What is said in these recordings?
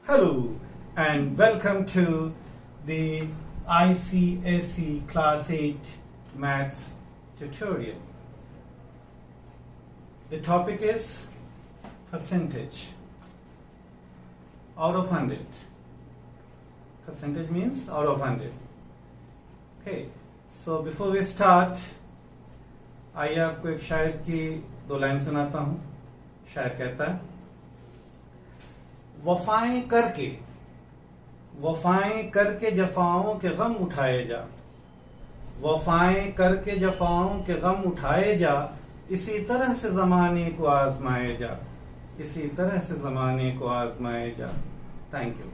Hello and welcome to the ICSE Class 8 Maths tutorial. The topic is percentage out of 100. Percentage means out of 100. Okay, so before we start, आइए आपको एक शायर की दो line सुनाता हूँ. शायर कहता है, वफ़ाएं करके जफ़ाओं के गम उठाए जा, वफ़ाएं करके जफ़ाओं के गम उठाए जा, इसी तरह से ज़माने को आज़माए जा, इसी तरह से ज़माने को आज़माए जा. Thank you.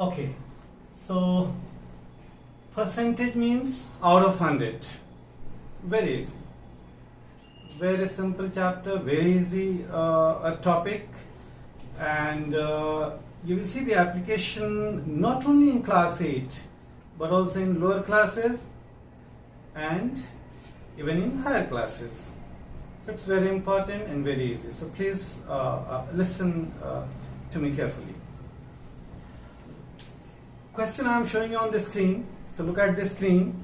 Okay, so percentage means out of 100. Very easy. Very simple chapter, very easy a topic, and you will see the application not only in class 8 but also in lower classes and even in higher classes. So it's very important and very easy. So please listen to me carefully. Question I am showing you on the screen. So look at the screen.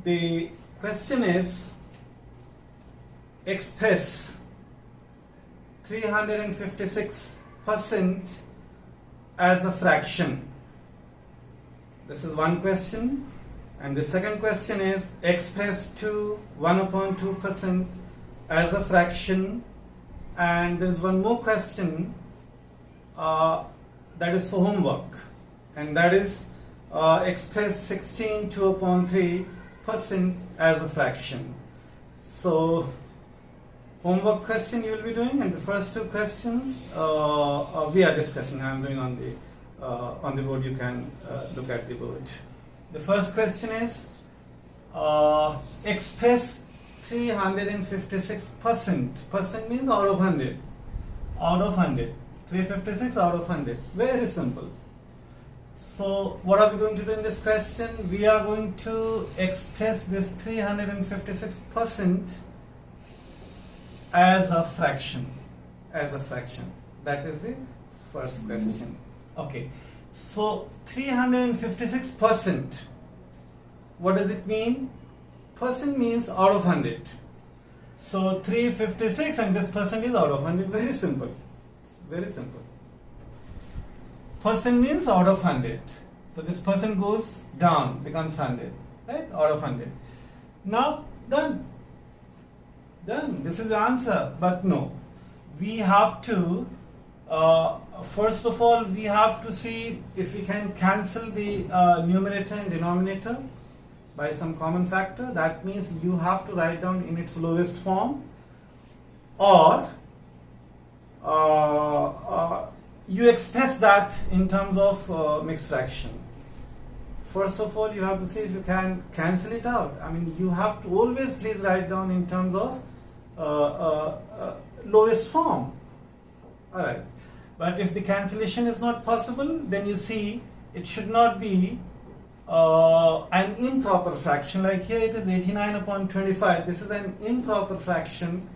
The question is, express 356% as a fraction. This is one question, and the second question is, express 1/2% as a fraction, and there is one more question that is for homework, and that is express 16 2/3% as a fraction. So homework question you will be doing, and the first two questions we are discussing. I am doing on the board. You can look at the board. The first question is express 356%. Percent means out of 100. Out of 100. 356 out of 100. Very simple. So what are we going to do in this question? We are going to express this 356% as a fraction. As a fraction. That is the first question. Okay. So 356%. What does it mean? Percent means out of 100. So 356 and this percent is out of 100. Very simple. Very simple. Percent means out of 100. So this percent goes down, becomes 100. Right? Out of 100. Now, done. Done. This is the answer. But no. We have to, first of all, we have to see if we can cancel the numerator and denominator by some common factor. That means you have to write down in its lowest form, or you express that in terms of mixed fraction. First of all, you have to see if you can cancel it out. I mean, you have to always please write down in terms of lowest form. Alright. But if the cancellation is not possible, then you see it should not be an improper fraction. Like here it is 89/25. This is an improper fraction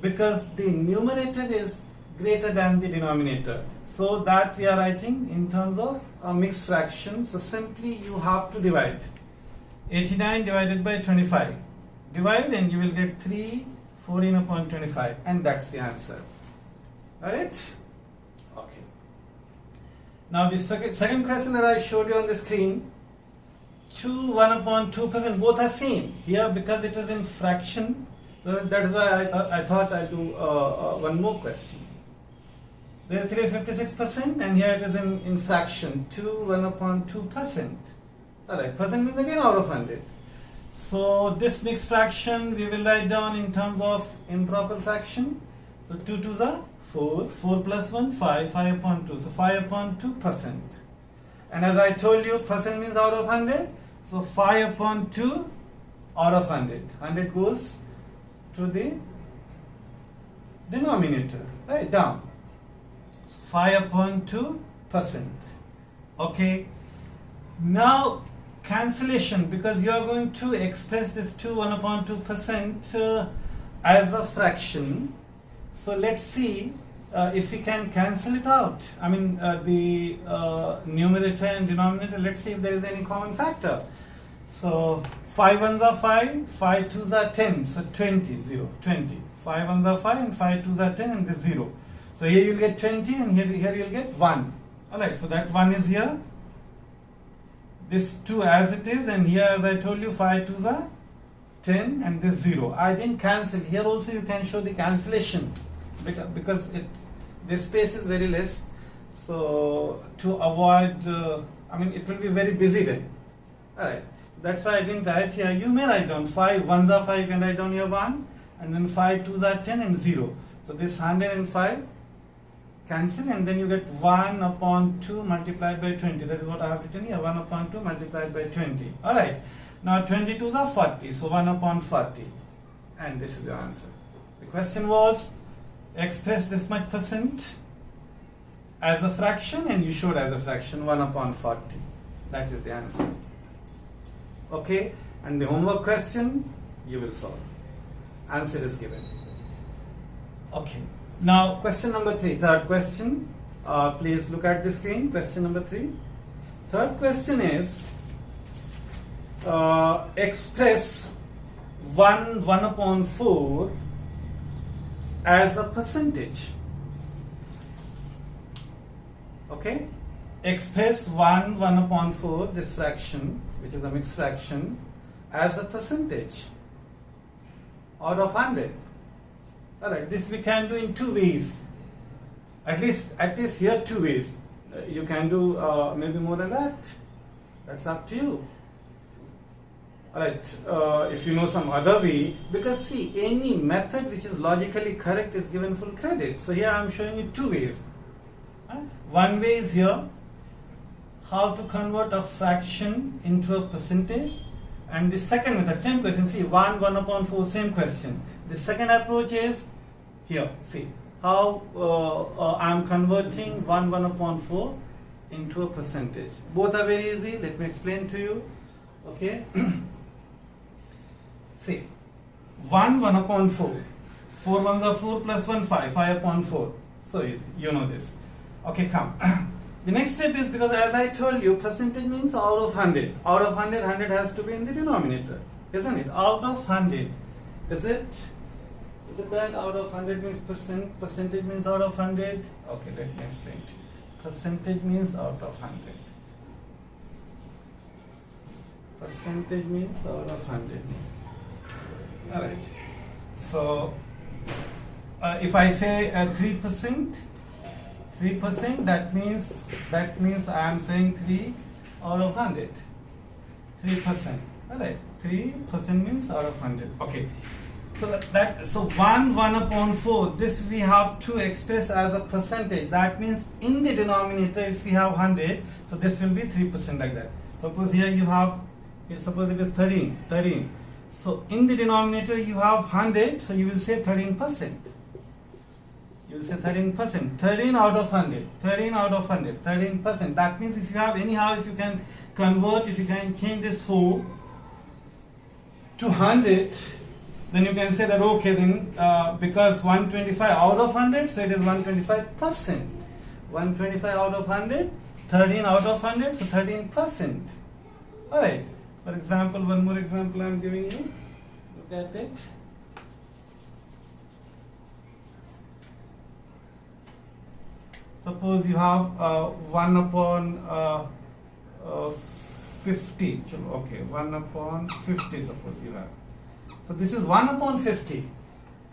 because the numerator is greater than the denominator. So that we are writing in terms of a mixed fraction. So simply you have to divide. 89 divided by 25. Divide and you will get 314/25, and that's the answer. Alright? Okay. Now the second question that I showed you on the screen, 1/2%, both are same. Here because it is in fraction, so that is why I thought I'll do one more question. There is 356% and here it is in fraction, 1/2%. Alright, percent means again out of 100. So this mixed fraction we will write down in terms of improper fraction. So 2 2s are 4, 4 plus 1, 5, 5/2. So 5/2%. And as I told you, percent means out of 100. So 5/2 out of 100. 100 goes to the denominator, right, down. 5/2%. Okay. Now cancellation, because you are going to express this 1/2% as a fraction. So let's see if we can cancel it out, I mean the numerator and denominator, let's see if there is any common factor. So 5 ones are 5, 5 twos are 10, so 20, 0, 20. 5 ones are 5 and 5 twos are 10 and this 0. So here you'll get 20 and here you'll get 1. Alright, so that 1 is here. This 2 as it is, and here as I told you 5 twos are 10 and this 0. I didn't cancel. Here also you can show the cancellation because the space is very less. So to avoid, I mean it will be very busy then. Alright, that's why I didn't write here. You may write down 5 ones are 5, you can write down here 1, and then 5 twos are 10 and 0. So this 105 cancel, and then you get 1 upon 2 multiplied by 20. That is what I have written here, 1 upon 2 multiplied by 20. Alright, now 22s are 40, so 1 upon 40, and this is your answer. The question was, express this much percent as a fraction, and you showed as a fraction 1 upon 40. That is the answer. Okay, and the homework question you will solve. Answer is given. Okay, now question number 3, third question. Please look at the screen. Question number 3. Third question is, express 1 upon 4 as a percentage. Okay, express 1 upon 4, this fraction, which is a mixed fraction, as a percentage out of 100. Alright, this we can do in 2 ways. At least here 2 ways. You can do maybe more than that. That's up to you. Alright, if you know some other way, because see, any method which is logically correct is given full credit. So here I am showing you 2 ways. One way is here, how to convert a fraction into a percentage, and the second method, same question, see 1 upon 4, same question. The second approach is here, see how I am converting 1 upon 4 into a percentage. Both are very easy. Let me explain to you. Okay. See, 1 upon 4. 4 ones are 4 plus 1, 5. 5 upon 4. So easy. You know this. Okay, come. The next step is, because as I told you, percentage means out of 100. Out of 100, 100 has to be in the denominator, isn't it? Out of 100. Is it that out of 100 means percent? Percentage means out of 100? Okay, let me explain to you. Percentage means out of 100. Percentage means out of 100. Alright. So, if I say 3%, 3%, that means I am saying 3 out of 100. 3%. Alright. 3% means out of 100. Okay. So 1 upon 4, this we have to express as a percentage. That means in the denominator, if we have 100, so this will be 3% like that. Suppose here you have, suppose it is 13. So in the denominator you have 100, so you will say 13%. You will say 13%. 13 out of 100. 13 out of 100. 13%. That means if you have anyhow, if you can convert, if you can change this 4 to 100, then you can say that okay, then because 125 out of 100, so it is 125%. 125 out of 100, 13 out of 100, so 13%. Alright. For example, one more example I am giving you. Look at it. Suppose you have 1 upon 50. Okay, 1 upon 50 suppose you have. So this is 1 upon 50.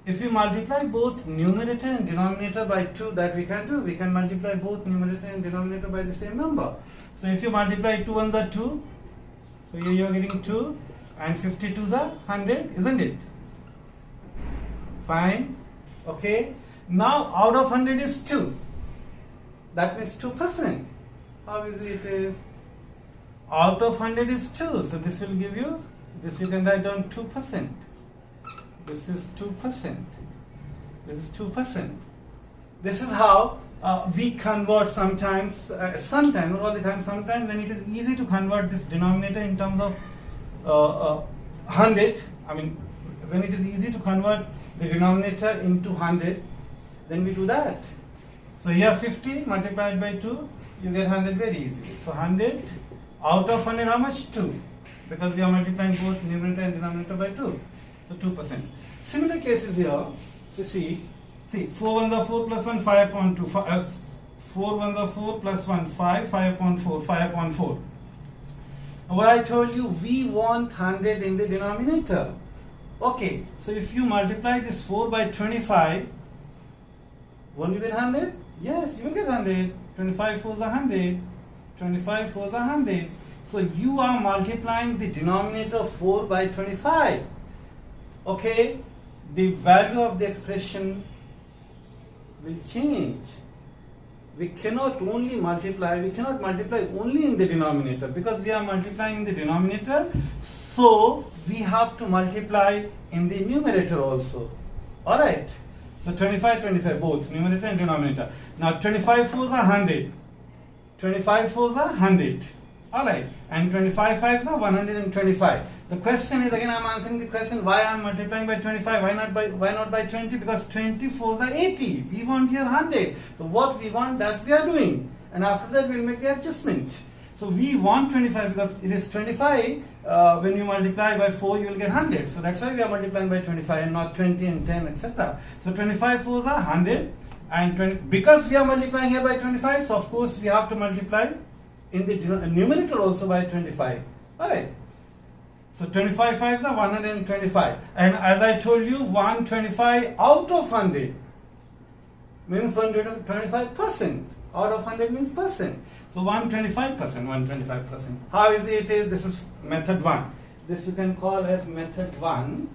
If you multiply both numerator and denominator by 2, that we can do. We can multiply both numerator and denominator by the same number. So if you multiply 2 ones are 2, so here you are getting 2, and 52s are 100, isn't it? Fine. Okay. Now out of 100 is 2. That means 2%. How easy it is? Out of 100 is 2. So this will give you, this you can write down 2%. This is 2%. This is 2%. This is how we convert sometimes, sometimes, not all the time, sometimes when it is easy to convert this denominator in terms of 100, I mean, when it is easy to convert the denominator into 100, then we do that. So here 50 multiplied by 2, you get 100 very easily. So 100 out of 100, how much? 2. Because we are multiplying both numerator and denominator by 2. So 2%. Similar cases here. So see 4 ones are 4 plus 1, 5 upon 2. 4 ones are 4 plus 1, 5, 5 upon 4, 5 upon 4. What I told you, we want 100 in the denominator. Okay, so if you multiply this 4 by 25, won't you get 100? Yes, you will get 100. 25 4 is 100. 25 4 is 100. So you are multiplying the denominator 4 by 25. Okay, the value of the expression will change. We cannot multiply only in the denominator, because we are multiplying in the denominator, so we have to multiply in the numerator also. Alright, so 25 both numerator and denominator. Now 25 4s are 100, 25 4s are 100, alright, and 25 5s are 125. The question is, again I am answering the question, why I am multiplying by 25, why not by 20? Because 20 4s are 80, we want here 100. So what we want, that we are doing, and after that we will make the adjustment. So we want 25 because it is 25, when you multiply by 4 you will get 100. So that's why we are multiplying by 25 and not 20 and 10, etc. So 25 4s are 100, and 20, because we are multiplying here by 25, so of course we have to multiply in the numerator also by 25. Alright. So 25 5s are 125, and as I told you, 125 out of 100 means 125%. Out of 100 means percent. So 125%, 125%. How easy it is? This is method 1. This you can call as method 1.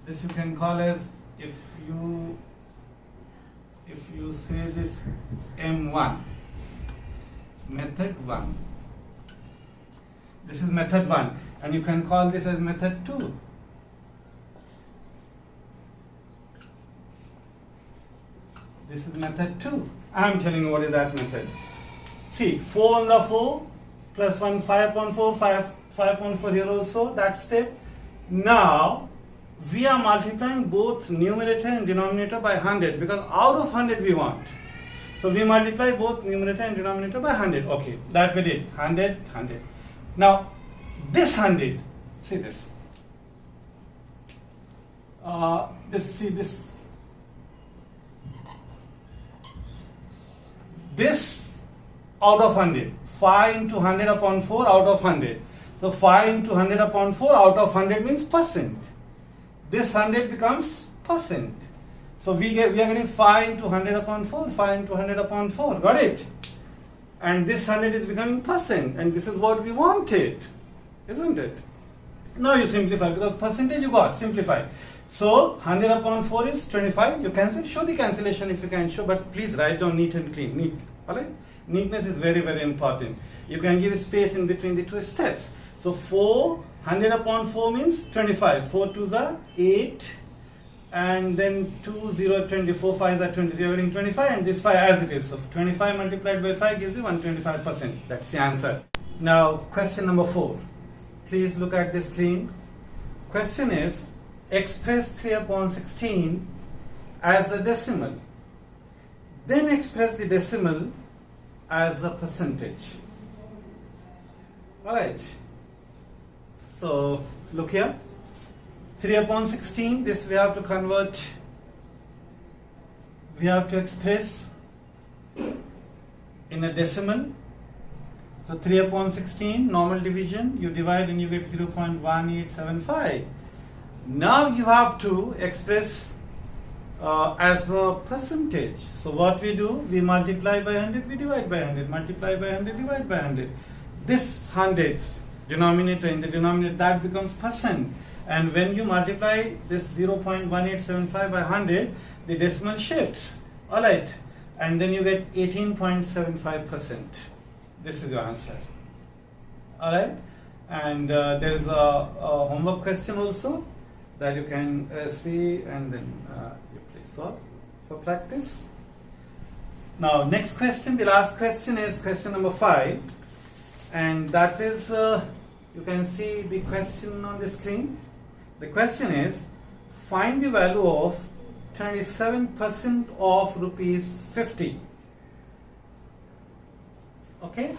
This you can call as, if you say this M1, method 1. This is method 1, and you can call this as method 2. This is method 2. I am telling you what is that method. See, 4 on the 4 plus 1, 5 upon 4, 5 upon 4 here also, that step. Now we are multiplying both numerator and denominator by 100, because out of 100 we want. So we multiply both numerator and denominator by 100. Okay, that we did. 100, 100. Now this 100, see this. This out of 100, 5 into 100 upon 4 out of 100. So 5 into 100 upon 4 out of 100 means percent. This 100 becomes percent. So we are getting 5 into 100 upon 4, 5 into 100 upon 4. Got it? And this 100 is becoming percent, and this is what we wanted, isn't it? Now you simplify, because percentage you got, simplify. So 100 upon 4 is 25. You cancel, show the cancellation if you can show, but please write down neat and clean. Neat. Alright? Neatness is very, very important. You can give space in between the two steps. So 100 upon 4 means 25. 4 2s are 8, and then 2 0 24, 5s are 20. You are getting 25, and this 5 as it is. So 25 multiplied by 5 gives you 125%. That's the answer. Now question number 4. Please look at the screen. Question is, express 3 upon 16 as a decimal. Then express the decimal as a percentage. Alright. So look here. 3 upon 16, this we have to convert, we have to express in a decimal. So 3 upon 16, normal division, you divide and you get 0.1875. Now you have to express as a percentage. So what we do, we multiply by 100, we divide by 100, multiply by 100, divide by 100. This 100 denominator, in the denominator, that becomes percent. And when you multiply this 0.1875 by 100, the decimal shifts. Alright, and then you get 18.75%. This is your answer. Alright, and there is a homework question also that you can see, and then you please solve for practice. Now next question, the last question is question number 5, and that is, you can see the question on the screen. The question is, find the value of 27% of rupees 50. Okay,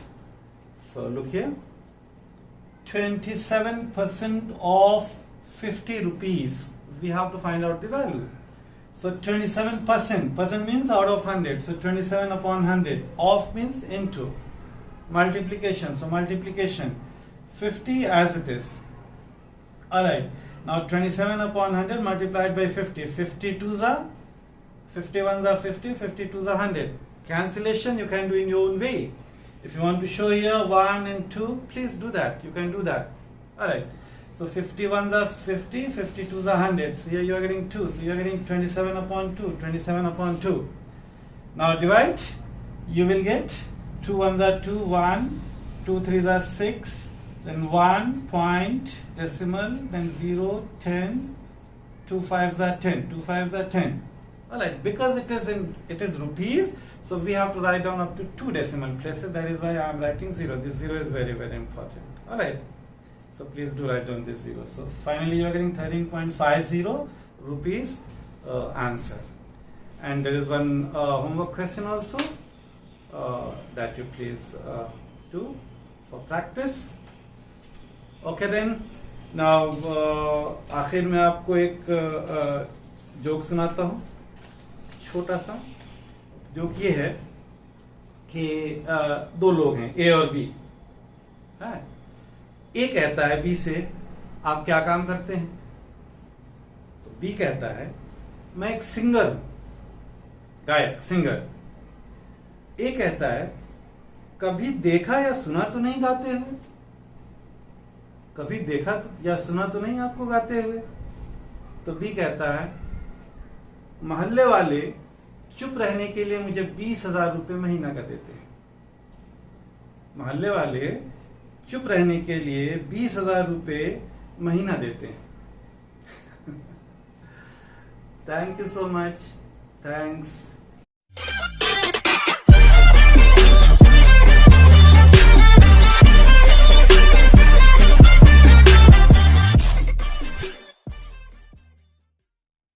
so look here, 27% of 50 rupees, we have to find out the value. So 27%, percent means out of 100, so 27 upon 100, of means into, multiplication, so multiplication 50 as it is. Alright, now 27 upon 100 multiplied by 50, 52s are 51s are 50, 52s are 100. Cancellation you can do in your own way. If you want to show here 1 and 2, please do that. You can do that. Alright. So 51s are 50, 52s are 100. So here you are getting 2. So you are getting 27 upon 2, 27 upon 2. Now divide. You will get 2 1s are 2, 1, 2 3s are 6, then 1 point decimal, then 0, 10, 2 5s are 10, 2 5s are 10. Alright, because it is rupees, so we have to write down up to 2 decimal places. That is why I am writing 0. This 0 is very, very important. Alright, so please do write down this 0. So finally you are getting 13.50 rupees answer. And there is one homework question also that you please do for practice. Okay then, now आखिर में आपको एक joke सुनाता हूँ, छोटा सा। Joke ये है कि दो लोग हैं, ए और बी है। ए कहता है बी से, आप क्या काम करते हैं? तो बी कहता है, मैं एक सिंगर हूं, गायक, सिंगर। ए कहता है, कभी देखा या सुना तो नहीं गाते हुए? कभी देखा या सुना तो नहीं आपको गाते हुए? तो बी कहता है, मोहल्ले वाले चुप रहने के लिए मुझे 20,000 रुपये महीना का देते हैं। मोहल्ले वाले चुप रहने के लिए 20,000 रुपये महीना देते हैं। Thank you so much, thanks.